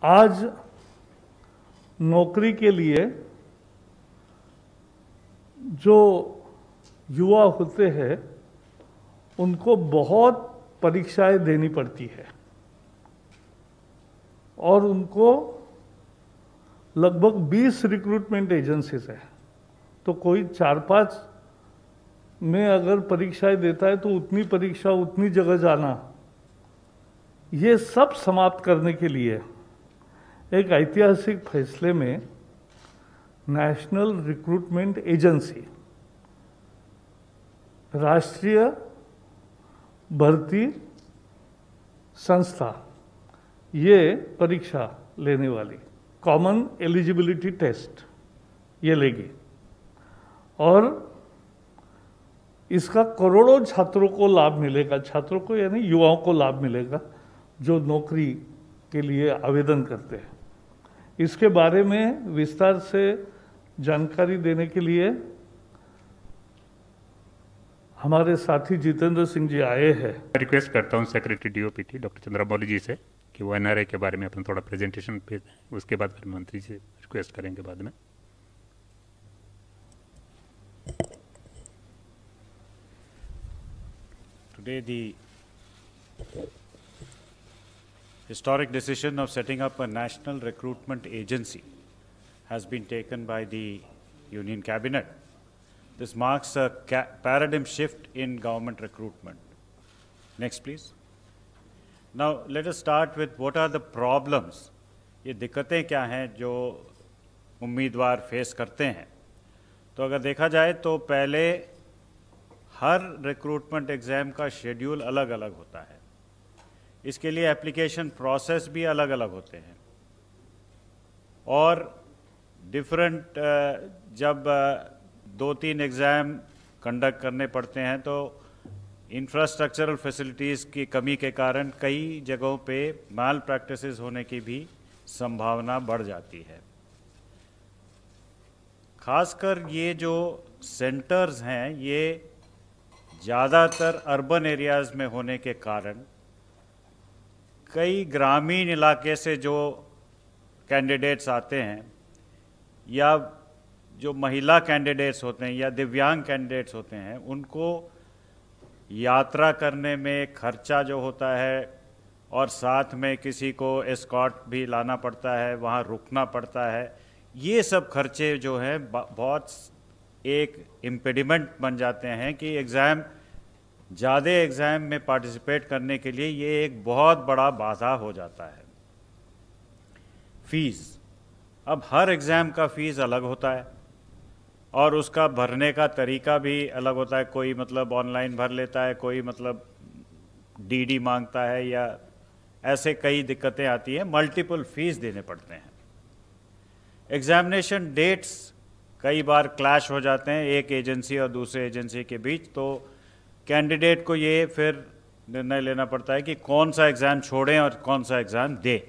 आज नौकरी के लिए जो युवा होते हैं उनको बहुत परीक्षाएं देनी पड़ती है और उनको लगभग 20 रिक्रूटमेंट एजेंसीज है। तो कोई 4-5 में अगर परीक्षाएं देता है तो उतनी परीक्षा उतनी जगह जाना, ये सब समाप्त करने के लिए एक ऐतिहासिक फैसले में नेशनल रिक्रूटमेंट एजेंसी, राष्ट्रीय भर्ती संस्था, ये परीक्षा लेने वाली कॉमन एलिजिबिलिटी टेस्ट ये लेगी और इसका करोड़ों छात्रों को लाभ मिलेगा। छात्रों को यानी युवाओं को लाभ मिलेगा जो नौकरी के लिए आवेदन करते हैं। इसके बारे में विस्तार से जानकारी देने के लिए हमारे साथी जितेंद्र सिंह जी आए हैं। रिक्वेस्ट करता हूं सेक्रेटरी डीओपीटी डॉक्टर चंद्रमौली जी से कि वो एनआरआई के बारे में अपना थोड़ा प्रेजेंटेशन पे, उसके बाद फिर मंत्री से रिक्वेस्ट करेंगे बाद में। Today the historic decision of setting up a national recruitment agency has been taken by the Union Cabinet. This marks a paradigm shift in government recruitment. Next, please. Now, let us start with what are the problems. ये दिक्कतें क्या हैं जो उम्मीदवार face करते हैं। तो अगर देखा जाए तो पहले हर रिक्रूटमेंट एग्ज़ाम का शेड्यूल अलग अलग होता है। इसके लिए एप्लीकेशन प्रोसेस भी अलग अलग होते हैं और डिफरेंट जब 2-3 एग्ज़ाम कंडक्ट करने पड़ते हैं तो इंफ्रास्ट्रक्चरल फैसिलिटीज़ की कमी के कारण कई जगहों पे माल प्रैक्टिसेस होने की भी संभावना बढ़ जाती है। खासकर ये जो सेंटर्स हैं ये ज़्यादातर अर्बन एरियाज़ में होने के कारण कई ग्रामीण इलाके से जो कैंडिडेट्स आते हैं या जो महिला कैंडिडेट्स होते हैं या दिव्यांग कैंडिडेट्स होते हैं उनको यात्रा करने में खर्चा जो होता है और साथ में किसी को एस्कॉर्ट भी लाना पड़ता है, वहाँ रुकना पड़ता है, ये सब खर्चे जो हैं बहुत एक इम्पेडिमेंट बन जाते हैं कि ज़्यादा एग्ज़ाम में पार्टिसिपेट करने के लिए ये एक बहुत बड़ा बाधा हो जाता है। फीस, अब हर एग्ज़ाम का फ़ीस अलग होता है और उसका भरने का तरीका भी अलग होता है। कोई मतलब ऑनलाइन भर लेता है, कोई मतलब डीडी मांगता है या ऐसे कई दिक्कतें आती हैं, मल्टीपल फीस देने पड़ते हैं। एग्ज़ामिनेशन डेट्स कई बार क्लैश हो जाते हैं एक एजेंसी और दूसरे एजेंसी के बीच, तो कैंडिडेट को ये फिर निर्णय लेना पड़ता है कि कौन सा एग्ज़ाम छोड़ें और कौन सा एग्ज़ाम दें।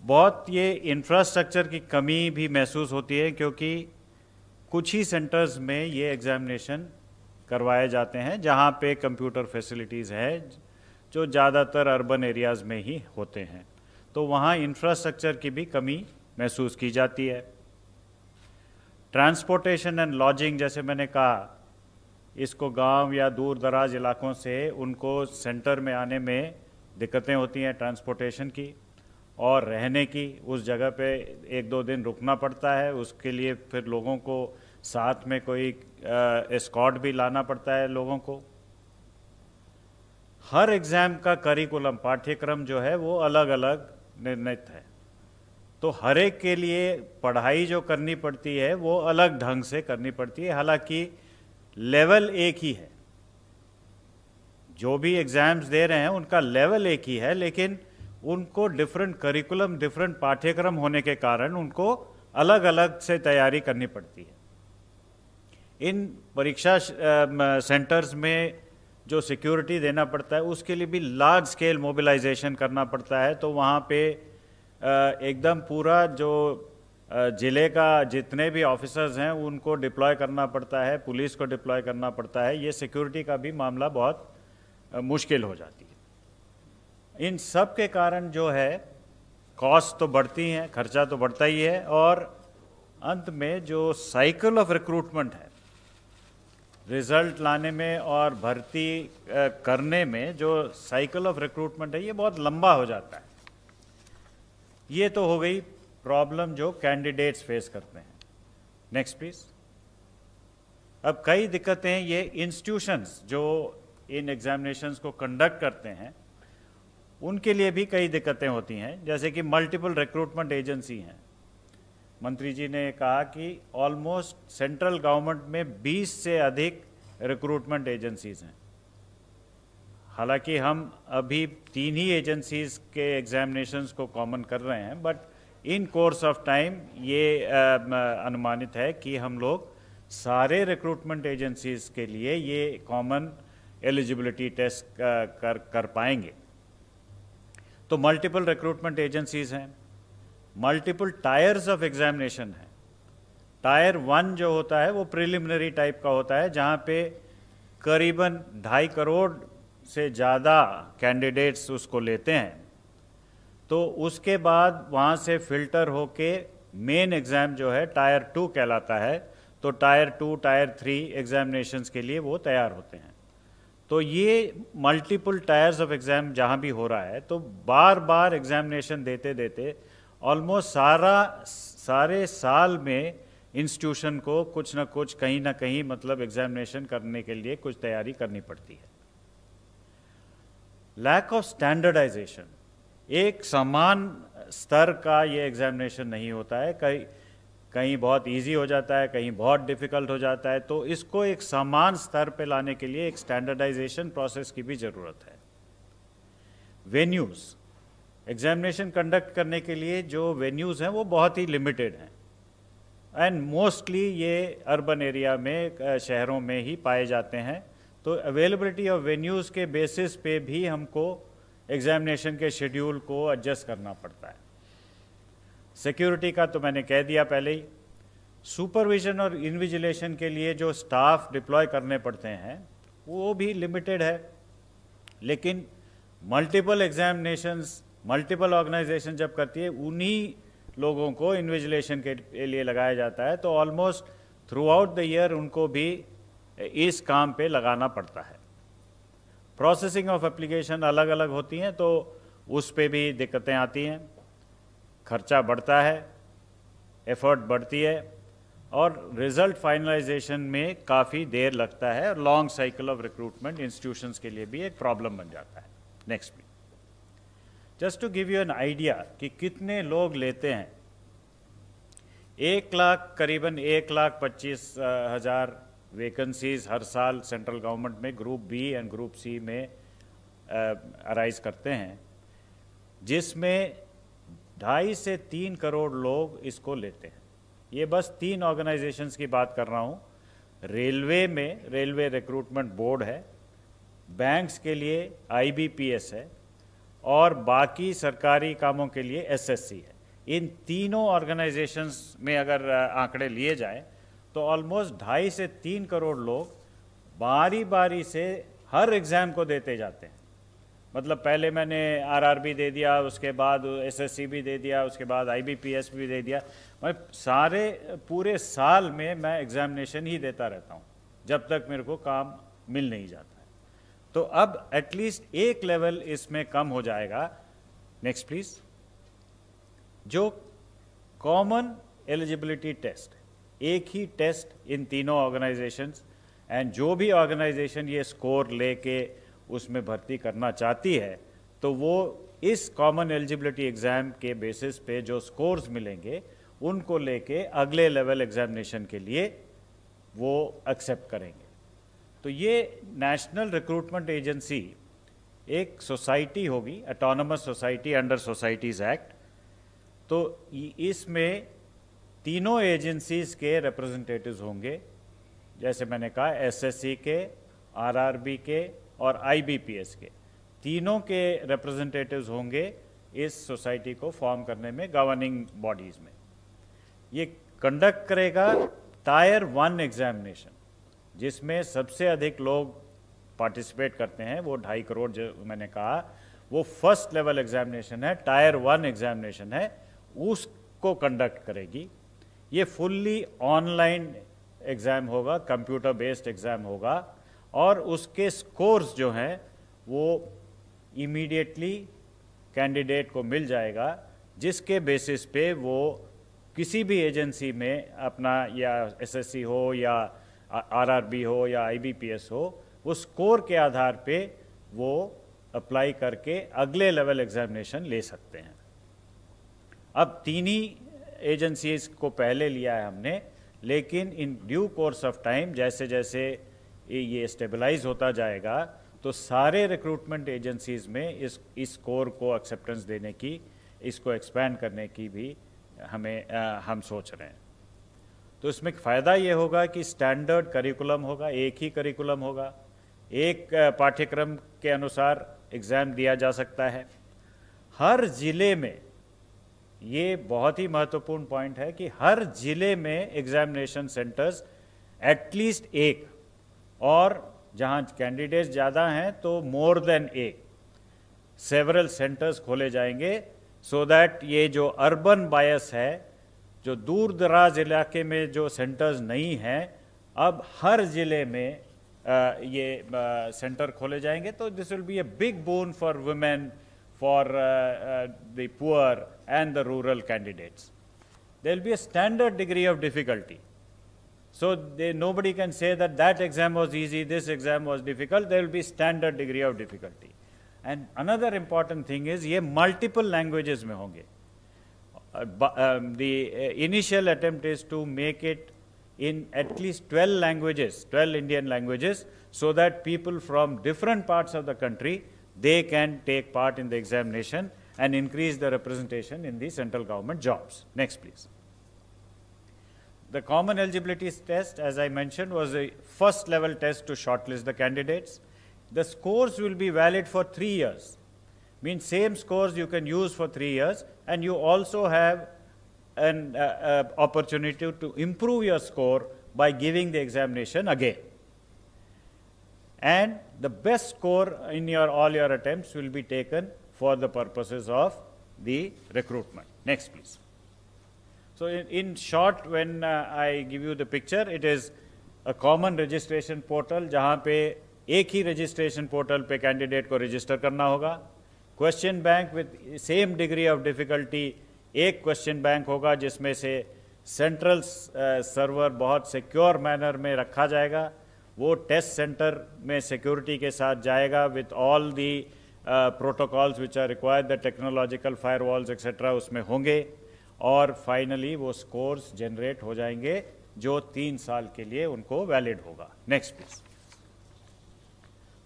बहुत ये इंफ्रास्ट्रक्चर की कमी भी महसूस होती है क्योंकि कुछ ही सेंटर्स में ये एग्ज़ामिनेशन करवाए जाते हैं जहाँ पे कंप्यूटर फैसिलिटीज़ है जो ज़्यादातर अर्बन एरियाज़ में ही होते हैं, तो वहाँ इंफ्रास्ट्रक्चर की भी कमी महसूस की जाती है। ट्रांसपोर्टेशन एंड लॉजिंग, जैसे मैंने कहा, इसको गांव या दूर दराज इलाकों से उनको सेंटर में आने में दिक्कतें होती हैं ट्रांसपोर्टेशन की और रहने की। उस जगह पे 1-2 दिन रुकना पड़ता है, उसके लिए फिर लोगों को साथ में कोई एस्कॉर्ट भी लाना पड़ता है लोगों को। हर एग्ज़ाम का करिकुलम, पाठ्यक्रम जो है वो अलग अलग निर्णित है, तो हर एक के लिए पढ़ाई जो करनी पड़ती है वो अलग ढंग से करनी पड़ती है। हालांकि लेवल एक ही है, जो भी एग्ज़ाम्स दे रहे हैं उनका लेवल एक ही है, लेकिन उनको डिफरेंट करिकुलम, डिफरेंट पाठ्यक्रम होने के कारण उनको अलग अलग से तैयारी करनी पड़ती है। इन परीक्षा सेंटर्स में जो सिक्योरिटी देना पड़ता है उसके लिए भी लार्ज स्केल मोबिलाइजेशन करना पड़ता है, तो वहाँ पे एकदम पूरा जो ज़िले का जितने भी ऑफिसर्स हैं उनको डिप्लॉय करना पड़ता है, पुलिस को डिप्लॉय करना पड़ता है। ये सिक्योरिटी का भी मामला बहुत मुश्किल हो जाती है। इन सब के कारण जो है कॉस्ट तो बढ़ती हैं, खर्चा तो बढ़ता ही है, और अंत में जो साइकिल ऑफ रिक्रूटमेंट है, रिजल्ट लाने में और भर्ती करने में जो साइकिल ऑफ रिक्रूटमेंट है, ये बहुत लंबा हो जाता है। ये तो हो गई प्रॉब्लम जो कैंडिडेट्स फेस करते हैं। Next please. अब कई दिक्कतें ये इंस्टीट्यूशंस जो इन एग्जामिनेशंस को कंडक्ट करते हैं उनके लिए भी कई दिक्कतें होती हैं, जैसे कि मल्टीपल रिक्रूटमेंट एजेंसी हैं। मंत्री जी ने कहा कि ऑलमोस्ट सेंट्रल गवर्नमेंट में 20 से अधिक रिक्रूटमेंट एजेंसीज हैं। हालांकि हम अभी 3 ही एजेंसीज के एग्जामिनेशंस को कॉमन कर रहे हैं, but in course of time ये अनुमानित है कि हम लोग सारे रिक्रूटमेंट एजेंसीज के लिए ये कॉमन एलिजिबिलिटी टेस्ट कर पाएंगे। तो मल्टीपल रिक्रूटमेंट एजेंसीज हैं, मल्टीपल टायर्स ऑफ एग्जामिनेशन है। टायर 1 जो होता है वो प्रिलिमिनरी टाइप का होता है, जहाँ पे करीबन 2.5 करोड़ से ज़्यादा कैंडिडेट्स उसको लेते हैं। तो उसके बाद वहाँ से फिल्टर होके मेन एग्ज़ाम जो है टायर 2 कहलाता है। तो टायर 2, टायर 3 एग्जामिनेशंस के लिए वो तैयार होते हैं। तो ये मल्टीपल टायर्स ऑफ एग्ज़ाम जहाँ भी हो रहा है, तो बार बार एग्जामिनेशन देते देते ऑलमोस्ट सारे साल में इंस्टीट्यूशन को कुछ ना कुछ कहीं ना कहीं मतलब एग्जामिनेशन करने के लिए कुछ तैयारी करनी पड़ती है। लैक ऑफ स्टैंडर्डाइजेशन, एक समान स्तर का ये एग्जामिनेशन नहीं होता है, कहीं बहुत इजी हो जाता है, कहीं बहुत डिफ़िकल्ट हो जाता है। तो इसको एक समान स्तर पे लाने के लिए एक स्टैंडर्डाइजेशन प्रोसेस की भी ज़रूरत है। वेन्यूज़, एग्जामिनेशन कंडक्ट करने के लिए जो वेन्यूज़ हैं वो बहुत ही लिमिटेड हैं, एंड मोस्टली ये अर्बन एरिया में, शहरों में ही पाए जाते हैं। तो अवेलेबिलिटी ऑफ वेन्यूज़ के बेसिस पे भी हमको एग्जामिनेशन के शेड्यूल को एडजस्ट करना पड़ता है। सिक्योरिटी का तो मैंने कह दिया पहले ही। सुपरविजन और इन्विजिलेशन के लिए जो स्टाफ डिप्लॉय करने पड़ते हैं वो भी लिमिटेड है। लेकिन मल्टीपल एग्जामिनेशंस, मल्टीपल ऑर्गेनाइजेशन जब करती है, उन्हीं लोगों को इन्विजिलेशन के लिए लगाया जाता है। तो almost through out the year उनको भी इस काम पे लगाना पड़ता है। प्रोसेसिंग ऑफ एप्लीकेशन अलग अलग होती हैं, तो उस पे भी दिक्कतें आती हैं, खर्चा बढ़ता है, एफर्ट बढ़ती है, और रिजल्ट फाइनलाइजेशन में काफ़ी देर लगता है, और long cycle of recruitment institutions के लिए भी एक प्रॉब्लम बन जाता है। Next please. Just to give you an idea कि कितने लोग लेते हैं, 1 लाख, करीबन 1,25,000 वैकेंसीज हर साल सेंट्रल गवर्नमेंट में group B and group C में अराइज करते हैं, जिसमें 2.5 से 3 करोड़ लोग इसको लेते हैं। ये बस 3 ऑर्गेनाइजेशंस की बात कर रहा हूँ। रेलवे में रेलवे रिक्रूटमेंट बोर्ड है, बैंक्स के लिए IBPS है, और बाकी सरकारी कामों के लिए SSC है। इन तीनों ऑर्गेनाइजेशंस में अगर आंकड़े लिए जाएं तो ऑलमोस्ट 2.5 से 3 करोड़ लोग बारी बारी से हर एग्ज़ाम को देते जाते हैं। मतलब पहले मैंने RRB दे दिया, उसके बाद SSC भी दे दिया, उसके बाद IBPS भी दे दिया। मैं सारे पूरे साल में मैं एग्जामिनेशन ही देता रहता हूँ जब तक मेरे को काम मिल नहीं जाता है। तो अब एटलीस्ट एक लेवल इसमें कम हो जाएगा। Next please. जो कॉमन एलिजिबिलिटी टेस्ट, एक ही टेस्ट इन तीनों ऑर्गेनाइजेशंस, एंड जो भी ऑर्गेनाइजेशन ये स्कोर लेके उसमें भर्ती करना चाहती है, तो वो इस कॉमन एलिजिबिलिटी एग्ज़ाम के बेसिस पे जो स्कोर्स मिलेंगे उनको लेके अगले लेवल एग्जामिनेशन के लिए वो एक्सेप्ट करेंगे। तो ये नेशनल रिक्रूटमेंट एजेंसी एक सोसाइटी होगी, autonomous society under societies act. तो इसमें तीनों एजेंसीज के रिप्रेजेंटेटिव्स होंगे, जैसे मैंने कहा SSC के, RRB के और IBPS के, तीनों के रिप्रेजेंटेटिव्स होंगे इस सोसाइटी को फॉर्म करने में, गवर्निंग बॉडीज़ में। ये कंडक्ट करेगा टायर 1 एग्जामिनेशन, जिसमें सबसे अधिक लोग पार्टिसिपेट करते हैं, वो 2.5 करोड़ जो मैंने कहा, वो फर्स्ट लेवल एग्जामिनेशन है, टायर 1 एग्जामिनेशन है, उसको कंडक्ट करेगी। ये फुल्ली ऑनलाइन एग्ज़ाम होगा, कंप्यूटर बेस्ड एग्ज़ाम होगा, और उसके स्कोर्स जो हैं वो इमीडिएटली कैंडिडेट को मिल जाएगा, जिसके बेसिस पे वो किसी भी एजेंसी में अपना, या एसएससी हो या आरआरबी हो या आईबीपीएस हो, वो स्कोर के आधार पे वो अप्लाई करके अगले लेवल एग्जामिनेशन ले सकते हैं। अब 3 ही एजेंसीज को पहले लिया है हमने, लेकिन in due course of time जैसे जैसे ये स्टेबलाइज होता जाएगा तो सारे रिक्रूटमेंट एजेंसीज में इस स्कोर को एक्सेप्टेंस देने की, इसको एक्सपैंड करने की भी हम सोच रहे हैं। तो इसमें फ़ायदा ये होगा कि स्टैंडर्ड करिकुलम होगा, एक ही करिकुलम होगा, एक पाठ्यक्रम के अनुसार एग्ज़ाम दिया जा सकता है। हर ज़िले में, ये बहुत ही महत्वपूर्ण पॉइंट है कि हर ज़िले में एग्जामिनेशन सेंटर्स एटलीस्ट एक, और जहाँ कैंडिडेट्स ज़्यादा हैं तो मोर देन एक, सेवरल सेंटर्स खोले जाएंगे, सो दैट ये जो अर्बन बायस है, जो दूर दराज इलाके में जो सेंटर्स नहीं हैं, अब हर ज़िले में ये सेंटर खोले जाएंगे। तो this will be a big bone for women, for the poor and the rural candidates. There will be a standard degree of difficulty. So nobody can say that that exam was easy, this exam was difficult. There will be standard degree of difficulty. And another important thing is ये multiple languages में होंगे. The initial attempt is to make it in at least 12 languages, 12 Indian languages, so that people from different parts of the country, they can take part in the examination and increase the representation in the central government jobs. Next, please. The common eligibility test, as I mentioned, was a first level test to shortlist the candidates. The scores will be valid for 3 years. Means same scores you can use for 3 years, and you also have an opportunity to improve your score by giving the examination again. And the best score in all your attempts will be taken for the purposes of the recruitment. Next, please. So in short, when I give you the picture, it is a common registration portal, जहाँ पे एक ही registration portal पे candidate को register करना होगा. Question bank with same degree of difficulty, एक question bank होगा जिसमें से central server बहुत secure manner में रखा जाएगा. वो टेस्ट सेंटर में सिक्योरिटी के साथ जाएगा with all the protocols which are required, the technological firewalls etcetera उसमें होंगे, और फाइनली वो स्कोर्स जनरेट हो जाएंगे जो 3 साल के लिए उनको वैलिड होगा. Next please.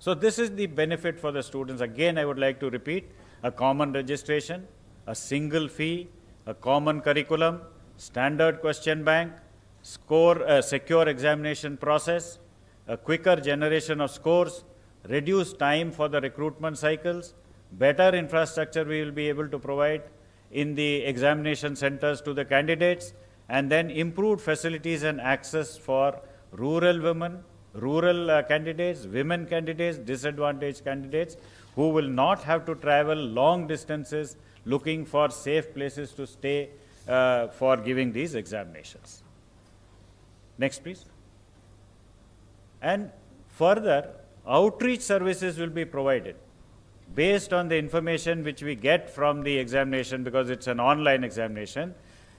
So this is the benefit for the students. Again I would like to repeat, a common registration, a single fee, a common curriculum, standard question bank, score, secure examination process, a quicker generation of scores, reduced time for the recruitment cycles, better infrastructure we will be able to provide in the examination centers to the candidates, and then improved facilities and access for rural women, rural candidates, women candidates, disadvantaged candidates who will not have to travel long distances looking for safe places to stay for giving these examinations. Next, please. And further, outreach services will be provided based on the information which we get from the examination, because it's an online examination.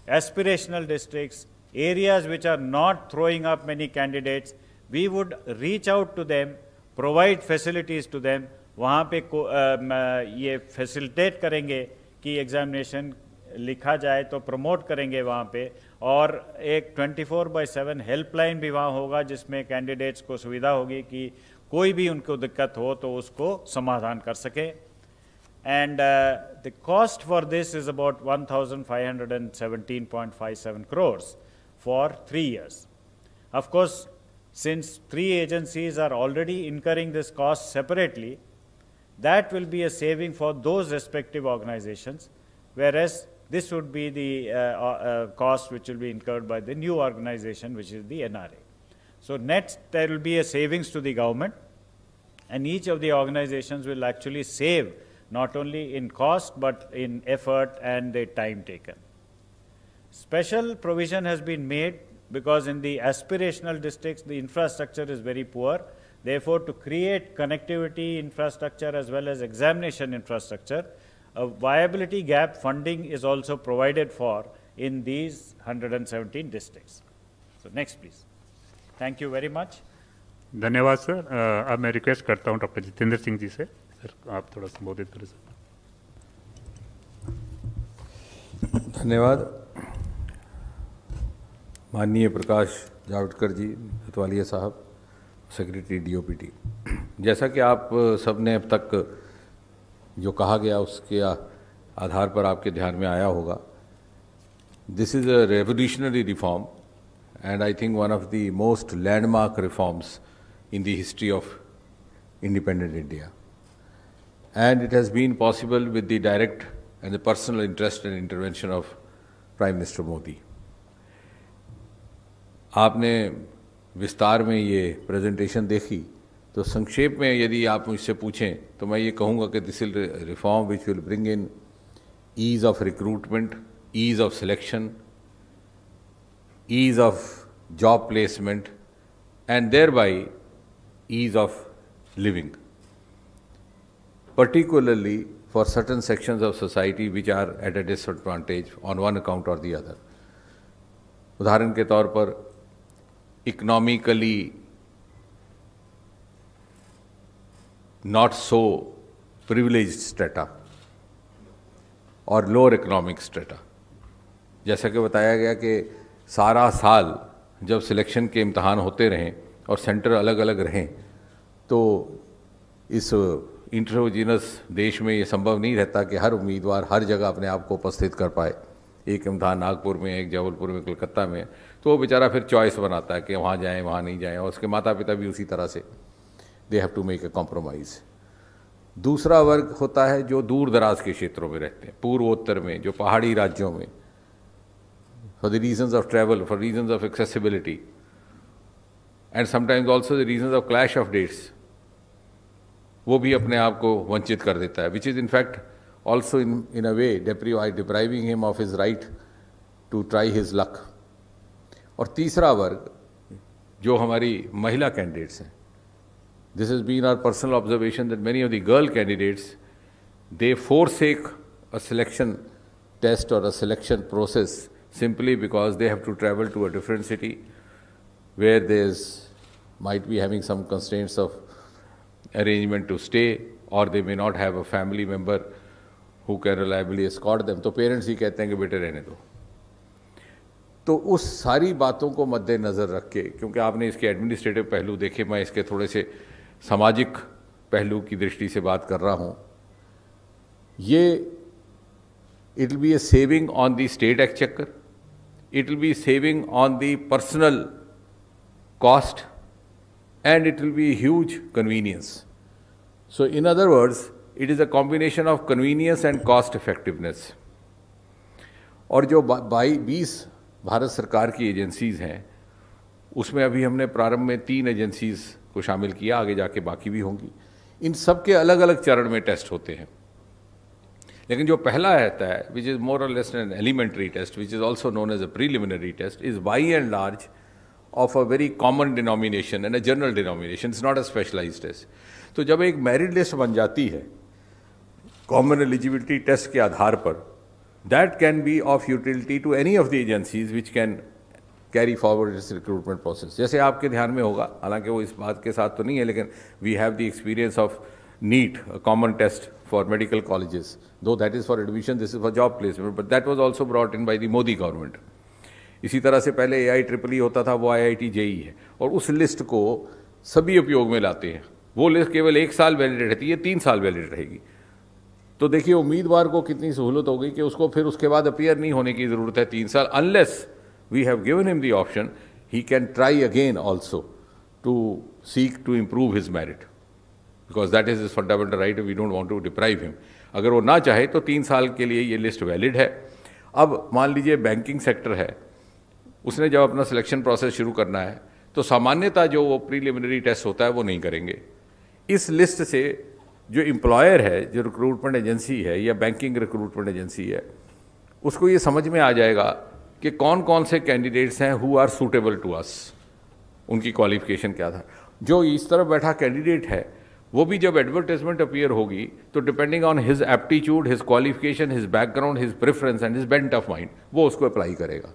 Aspirational districts, areas which are not throwing up many candidates, we would reach out to them, provide facilities to them. वहाँ पे ये facilitate करेंगे कि examination लिखा जाए, तो promote करेंगे वहाँ पे, और एक 24/7 हेल्पलाइन भी वहाँ होगा जिसमें कैंडिडेट्स को सुविधा होगी कि कोई भी उनको दिक्कत हो तो उसको समाधान कर सके. And the cost for this is about 1,517.57 crores for 3 years. Of course, since 3 agencies are already incurring this cost separately, that will be a saving for those respective organizations, whereas this would be the cost which will be incurred by the new organization, which is the NRA. So next, there will be a savings to the government, and each of the organizations will actually save not only in cost but in effort and the time taken. Special provision has been made because in the aspirational districts the infrastructure is very poor. Therefore, to create connectivity infrastructure as well as examination infrastructure, a viability gap funding is also provided for in these 117 districts. So next please. Thank you very much. धन्यवाद sir. अब मैं request करता हूँ doctor Jitendra Singh ji से, sir आप थोड़ा संबोधित करें सर। धन्यवाद। माननीय प्रकाश जावड़ेकर जी, अतवालिया साहब, सेक्रेटरी डीओपीटी, जैसा कि आप सब ने अब तक जो कहा गया उसके आधार पर आपके ध्यान में आया होगा, this is a revolutionary reform and I think one of the most landmark reforms in the history of independent India. And it has been possible with the direct and the personal interest and intervention of Prime Minister Modi. आपने विस्तार में ये presentation देखी, तो संक्षेप में यदि आप मुझसे पूछें तो मैं ये कहूँगा कि this is reform which will bring in ease of recruitment, ease of selection, ease of job placement, and thereby ease of living, particularly for certain sections of society which are at a disadvantage on one account or the other. उदाहरण के तौर पर economically not so privileged strata और lower economic strata, जैसा कि बताया गया कि सारा साल जब सिलेक्शन के इम्तहान होते रहें और सेंटर अलग अलग रहें, तो इस इंट्रोजिनस देश में ये संभव नहीं रहता कि हर उम्मीदवार हर जगह अपने आप को उपस्थित कर पाए। एक इम्तहान नागपुर में, एक जबलपुर में, कलकत्ता में, तो वो बेचारा फिर चॉइस बनाता है कि वहाँ जाएं, वहाँ नहीं जाएं, और उसके माता पिता भी उसी तरह से they have to make a compromise. दूसरा वर्ग होता है जो दूर दराज के क्षेत्रों में रहते हैं, पूर्वोत्तर में, जो पहाड़ी राज्यों में, for the reasons of travel, for reasons of accessibility, and sometimes also the reasons of clash of dates, वो भी अपने आप को वंचित कर देता है, which is in fact also in a way depriving him of his right to try his luck. और तीसरा वर्ग जो हमारी महिला कैंडिडेट्स हैं, this has been our personal observation that many of the girl candidates, they forsake a selection test or a selection process simply because they have to travel to a different city where might be having some constraints of arrangement to stay, or they may not have a family member who can reliably escort them. तो parents ही कहते हैं कि बेटे रहने दो। तो उस सारी बातों को मद्देनज़र रख के, क्योंकि आपने इसके एडमिनिस्ट्रेटिव पहलू देखे, मैं इसके थोड़े से सामाजिक पहलू की दृष्टि से बात कर रहा हूँ, ये it will be a saving on the state exchequer, it will be saving on the personal cost, and it will be a huge convenience. So in other words, it is a combination of convenience and cost effectiveness. और जो 20 भारत सरकार की agencies हैं, उसमें अभी हमने प्रारंभ में 3 एजेंसीज़ को शामिल किया, आगे जाके बाकी भी होंगी। इन सब के अलग अलग चरण में टेस्ट होते हैं, लेकिन जो पहला रहता है, विच इज़ मोर और less an elementary test, which is also known as a preliminary test, is by and large of a very common denomination and a general denomination, it's not a specialised test. तो जब एक merit list बन जाती है common eligibility test के आधार पर, that can be of utility to any of the agencies which can carry forward this recruitment process. जैसे आपके ध्यान में होगा, हालांकि वो इस बात के साथ तो नहीं है, लेकिन we have the experience of NEET, a common test for medical colleges, though that is for admission, this is for job placement, but that was also brought in by the Modi government. इसी तरह से पहले AIEEE होता था, वो IIT JEE है, और उस लिस्ट को सभी उपयोग में लाते हैं। वो लिस्ट केवल 1 साल वैलिड रहती है, 3 साल वैलिड रहेगी। तो देखिए उम्मीदवार को कितनी सहूलत हो गई कि उसको फिर उसके बाद अपीयर नहीं होने की ज़रूरत है 3 साल, unless we have given him the option, he can try again also to seek to improve his merit, because that is his fundamental right, we don't want to deprive him. अगर वो ना चाहे तो 3 साल के लिए ये लिस्ट वैलिड है। अब मान लीजिए बैंकिंग सेक्टर है, उसने जब अपना सिलेक्शन प्रोसेस शुरू करना है, तो सामान्यतः जो वो प्रीलिमिनरी टेस्ट होता है वो नहीं करेंगे। इस लिस्ट से जो एम्प्लॉयर है, जो रिक्रूटमेंट एजेंसी है या बैंकिंग रिक्रूटमेंट एजेंसी है, उसको ये समझ में आ जाएगा कि कौन कौन से कैंडिडेट्स हैं who are suitable to us, उनकी क्वालिफिकेशन क्या था। जो इस तरफ बैठा कैंडिडेट है वो भी जब एडवर्टाइजमेंट अपीयर होगी तो depending on his aptitude, his qualification, his background, his preference and his bent of mind, वो उसको अप्लाई करेगा।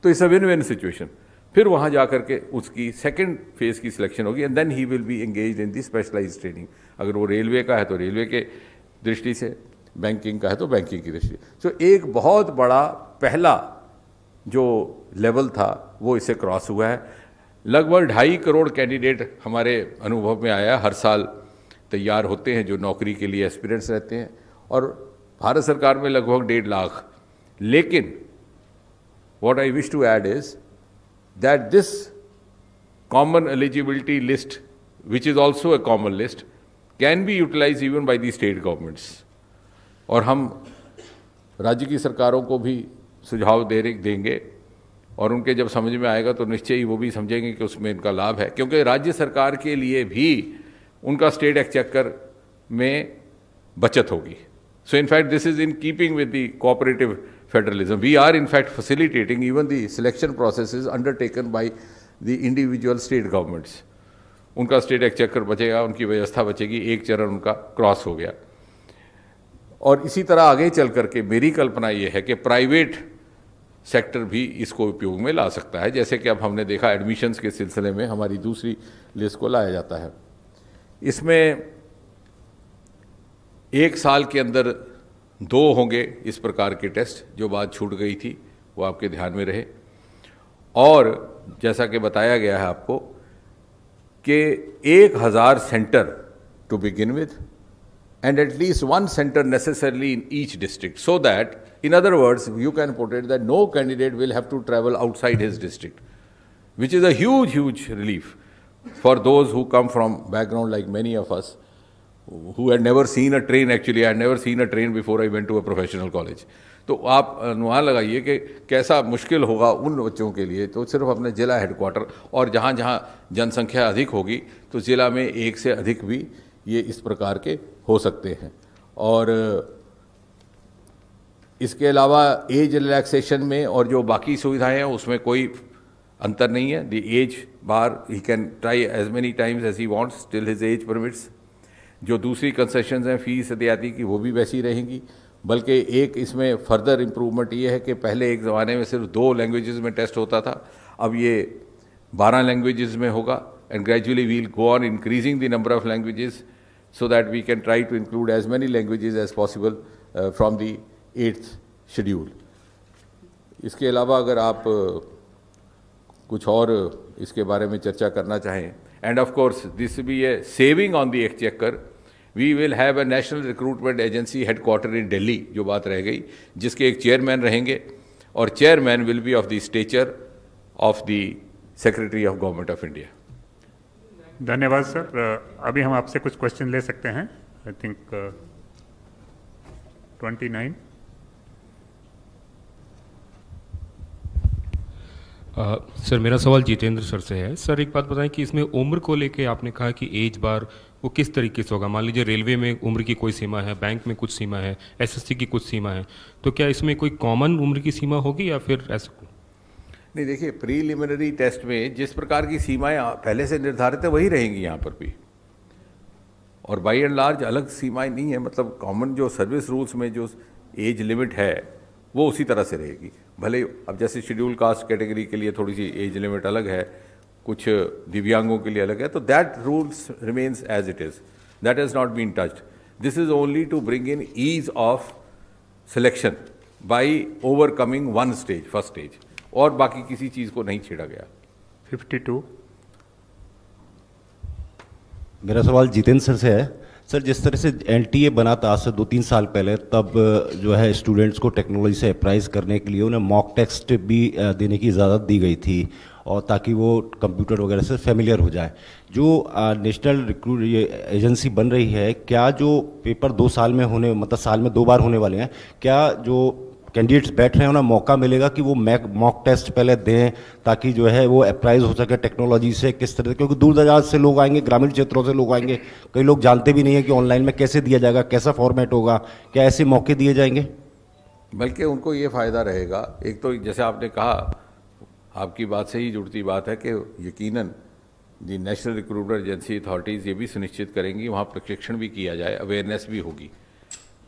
तो it's a win win situation. फिर वहाँ जा करके उसकी सेकंड फेज की सिलेक्शन होगी and then he will be engaged in the specialised training. अगर वो रेलवे का है तो रेलवे के दृष्टि से, बैंकिंग का है तो बैंकिंग की दृष्टि से। तो एक बहुत बड़ा पहला जो लेवल था वो इसे क्रॉस हुआ है। लगभग 2.5 करोड़ कैंडिडेट हमारे अनुभव में आया, हर साल तैयार होते हैं जो नौकरी के लिए एस्पिरेंट्स रहते हैं, और भारत सरकार में लगभग 1.5 लाख। लेकिन what I wish to add is that this common eligibility list, which is also a common list, can be utilize even by the state governments. और हम राज्य की सरकारों को भी सुझाव देंगे और उनके जब समझ में आएगा तो निश्चय ही वो भी समझेंगे कि उसमें इनका लाभ है, क्योंकि राज्य सरकार के लिए भी उनका स्टेट एक्सचेकर में बचत होगी। So in fact this is in keeping with the cooperative federalism. We are in fact facilitating even the selection processes undertaken by the individual state governments. उनका स्टेट एक्सचेकर बचेगा, उनकी व्यवस्था बचेगी, एक चरण उनका क्रॉस हो गया। और इसी तरह आगे चल करके मेरी कल्पना ये है कि प्राइवेट सेक्टर भी इसको उपयोग में ला सकता है, जैसे कि अब हमने देखा एडमिशन्स के सिलसिले में हमारी दूसरी लिस्ट को लाया जाता है। इसमें 1 साल के अंदर 2 होंगे इस प्रकार के टेस्ट, जो बात छूट गई थी वो आपके ध्यान में रहे। और जैसा कि बताया गया है आपको कि 1000 centre to begin with and at least 1 center necessarily in each district, so that, in other words, you can put it that no candidate will have to travel outside his district, which is a huge relief for those who come from background like many of us who had never seen a train. Actually, I had never seen a train before I went to a professional college. तो आप अनुमान लगाइए कि कैसा मुश्किल होगा उन बच्चों के लिए। तो सिर्फ अपने जिला हेडक्वार्टर और जहाँ जहाँ जनसंख्या अधिक होगी तो जिला में 1 से अधिक भी ये इस प्रकार के हो सकते हैं। और इसके अलावा एज रिलैक्सेशन में और जो बाकी सुविधाएं हैं उसमें कोई अंतर नहीं है। The age bar he can try as many times as he wants till his age permits. जो दूसरी कंसेशंस हैं फीस इत्यादि की वो भी वैसी रहेंगी, बल्कि एक इसमें फर्दर इम्प्रूवमेंट ये है कि पहले एक ज़माने में सिर्फ 2 लैंग्वेजेस में टेस्ट होता था, अब ये 12 लैंग्वेजेस में होगा। And gradually we will go on increasing the number of languages so that we can try to include as many languages as possible from the 8th schedule. इसके अलावा अगर आप कुछ और इसके बारे में चर्चा करना चाहें, and of course this will be a saving on the exchequer. We will have a national recruitment agency headquartered in Delhi, जो बात रह गई, जिसके एक चेयरमैन रहेंगे और chairman will be of the stature of the Secretary of Government of India. धन्यवाद sir. अभी हम आपसे कुछ क्वेश्चन ले सकते हैं। I think 29। सर मेरा सवाल जितेंद्र सर से है। सर एक बात बताएं कि इसमें उम्र को लेके आपने कहा कि एज बार वो किस तरीके से होगा। मान लीजिए रेलवे में उम्र की कोई सीमा है, बैंक में कुछ सीमा है, एसएससी की कुछ सीमा है, तो क्या इसमें कोई कॉमन उम्र की सीमा होगी या फिर ऐसा? नहीं, देखिए प्रीलिमिनरी टेस्ट में जिस प्रकार की सीमाएं पहले से निर्धारित है वही रहेंगी यहाँ पर भी, और बाई एंड लार्ज अलग सीमाएं नहीं है। मतलब कॉमन जो सर्विस रूल्स में जो एज लिमिट है वो उसी तरह से रहेगी। भले अब जैसे शेड्यूल कास्ट कैटेगरी के लिए थोड़ी सी एज लिमिट अलग है, कुछ दिव्यांगों के लिए अलग है, तो that rules remains as it is, that has not been touched. This is only to bring in ease of selection by overcoming 1 stage, first stage, और बाकी किसी चीज़ को नहीं छेड़ा गया। 52। मेरा सवाल जितेंद्र सर से है। सर जिस तरह से एनटीए बना था आज से 2-3 साल पहले, तब जो है स्टूडेंट्स को टेक्नोलॉजी से अप्राइज करने के लिए उन्हें मॉक टेस्ट भी देने की इजाज़त दी गई थी, और ताकि वो कंप्यूटर वगैरह से फेमिलियर हो जाए। जो नेशनल रिक्रूट ये एजेंसी बन रही है, क्या जो पेपर 2 साल में होने, मतलब साल में 2 बार होने वाले हैं, क्या जो कैंडिडेट्स बैठ रहे हैं उन्हें मौका मिलेगा कि वो मॉक टेस्ट पहले दें, ताकि जो है वो अप्राइज हो सके टेक्नोलॉजी से किस तरह, क्योंकि दूर दराज से लोग आएंगे, ग्रामीण क्षेत्रों से लोग आएंगे, कई लोग जानते भी नहीं है कि ऑनलाइन में कैसे दिया जाएगा, कैसा फॉर्मेट होगा, क्या ऐसे मौके दिए जाएंगे? बल्कि उनको ये फ़ायदा रहेगा, एक तो जैसे आपने कहा, आपकी बात से ही जुड़ती बात है कि यकीनन दी नेशनल रिक्रूटमेंट एजेंसी अथॉरिटीज़ ये भी सुनिश्चित करेंगी वहाँ प्रशिक्षण भी किया जाए, अवेयरनेस भी होगी,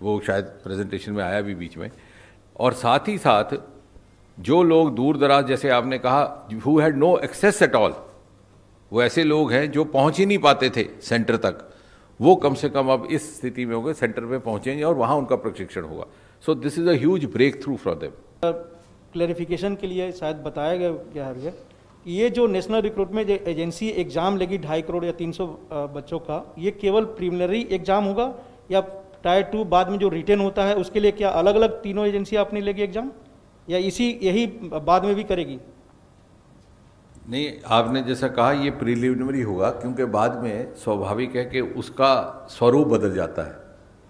वो शायद प्रेजेंटेशन में आया भी बीच में। और साथ ही साथ जो लोग दूर दराज, जैसे आपने कहा, who had no access at all, वो ऐसे लोग हैं जो पहुंच ही नहीं पाते थे सेंटर तक, वो कम से कम अब इस स्थिति में होंगे, सेंटर पे पहुंचेंगे और वहां उनका प्रशिक्षण होगा। So this is a huge breakthrough for them. Clarification के लिए शायद बताया गया है, ये जो नेशनल रिक्रूटमेंट एजेंसी एग्ज़ाम लेगी 2.5 करोड़ या 300 बच्चों का, ये केवल प्रीलिमिनरी एग्ज़ाम होगा या टायर 2 बाद में जो रिटेन होता है उसके लिए क्या अलग अलग तीनों एजेंसी अपनी लेगी एग्ज़ाम, या यही बाद में भी करेगी? नहीं, आपने जैसा कहा ये प्रीलिमिनरी होगा, क्योंकि बाद में स्वाभाविक है कि उसका स्वरूप बदल जाता है,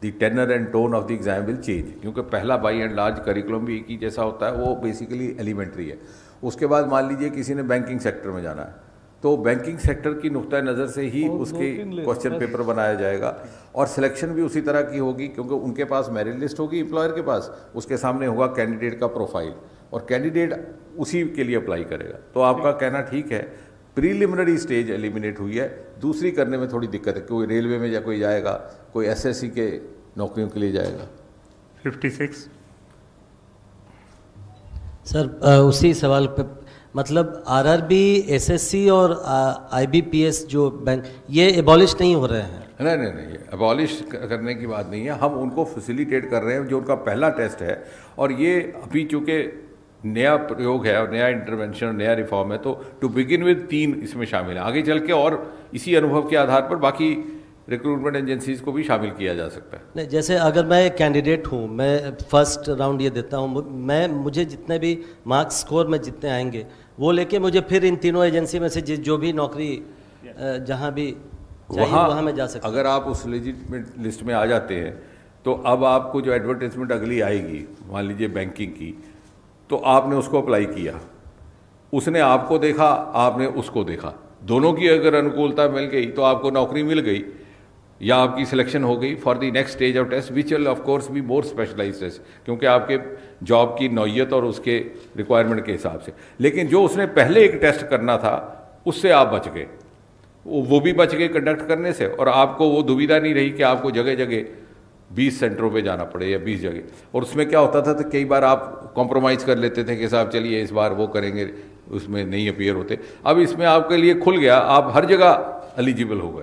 the tenor and tone of the exam will change, क्योंकि पहला बाई एंड लार्ज करिकुलम भी एक ही जैसा होता है, वो बेसिकली एलिमेंट्री है। उसके बाद मान लीजिए किसी ने बैंकिंग सेक्टर में जाना है, तो बैंकिंग सेक्टर की नुक्ता नज़र से ही उसके क्वेश्चन पेपर बनाया जाएगा और सिलेक्शन भी उसी तरह की होगी, क्योंकि उनके पास मेरिट लिस्ट होगी एम्प्लॉयर के पास, उसके सामने होगा कैंडिडेट का प्रोफाइल और कैंडिडेट उसी के लिए अप्लाई करेगा। तो आपका कहना ठीक है, प्रीलिमिनरी स्टेज एलिमिनेट हुई है, दूसरी करने में थोड़ी दिक्कत है, कोई रेलवे में या कोई जाएगा, कोई एसएससी के नौकरियों के लिए जाएगा। 56 सर, उसी सवाल पे, मतलब आरआरबी, एसएससी और आईबीपीएस जो बैंक, ये एबॉलिश नहीं हो रहे हैं? नहीं, एबॉलिश करने की बात नहीं है, हम उनको फैसिलिटेट कर रहे हैं, जो उनका पहला टेस्ट है। और ये अभी चूँकि नया प्रयोग है और नया इंटरवेंशन, नया रिफॉर्म है, तो टू बिगिन विद 3 इसमें शामिल है, आगे चल के और इसी अनुभव के आधार पर बाकी रिक्रूटमेंट एजेंसीज को भी शामिल किया जा सकता है। नहीं, जैसे अगर मैं कैंडिडेट हूँ, मैं फर्स्ट राउंड ये देता हूँ, मुझे जितने भी मार्क्स स्कोर में जितने आएंगे वो लेके मुझे फिर इन तीनों एजेंसी में से जो भी नौकरी जहाँ भी वहाँ मैं जा सकता हूँ। अगर आप उस लेजिटिमेट लिस्ट में आ जाते हैं तो अब आपको जो एडवर्टाइजमेंट अगली आएगी, मान लीजिए बैंकिंग की, तो आपने उसको अप्लाई किया, उसने आपको देखा, आपने उसको देखा, दोनों की अगर अनुकूलता मिल गई तो आपको नौकरी मिल गई या आपकी सिलेक्शन हो गई for the next stage of test, which will of course be more specialised test, क्योंकि आपके जॉब की नौयत और उसके रिक्वायरमेंट के हिसाब से। लेकिन जो उसने पहले एक टेस्ट करना था उससे आप बच गए, वो भी बच गए कंडक्ट करने से, और आपको वो दुविधा नहीं रही कि आपको जगह जगह 20 सेंटरों पे जाना पड़े या 20 जगह। और उसमें क्या होता था, तो कई बार आप कॉम्प्रोमाइज़ कर लेते थे कि साहब चलिए इस बार वो करेंगे, उसमें नहीं अपीयर होते। अब इसमें आपके लिए खुल गया, आप हर जगह एलिजिबल हो गए।